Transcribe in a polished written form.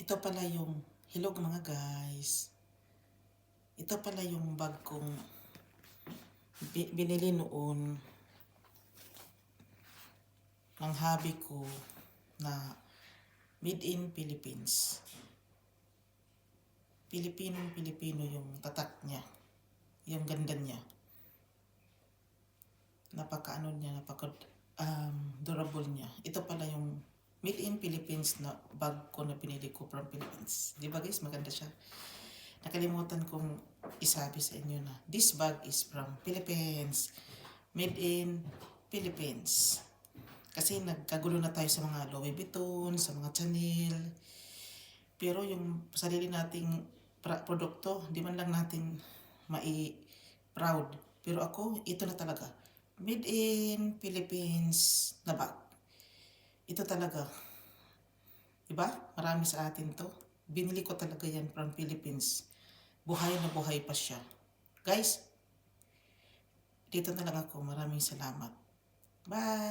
Ito pala yung, hello mga guys. Ito pala yung bag kong binili noon ng hobby ko na made in Philippines. Pilipino yung tatak niya. Yung ganda niya. Napaka durable niya. Ito pala yung made in Philippines na bag ko na pinili ko from Philippines. Di ba guys, maganda siya. Nakalimutan kong isabi sa inyo na this bag is from Philippines. Made in Philippines. Kasi nagkagulo na tayo sa mga Louis Vuitton, sa mga Chanel. Pero yung sarili nating produkto, di man lang natin mai-proud. Pero ako, ito na talaga. Made in Philippines na bag. Ito talaga. Diba? Marami sa atin to. Binili ko talaga yan from Philippines. Buhay na buhay pa siya. Guys, dito na lang ako. Maraming salamat. Bye!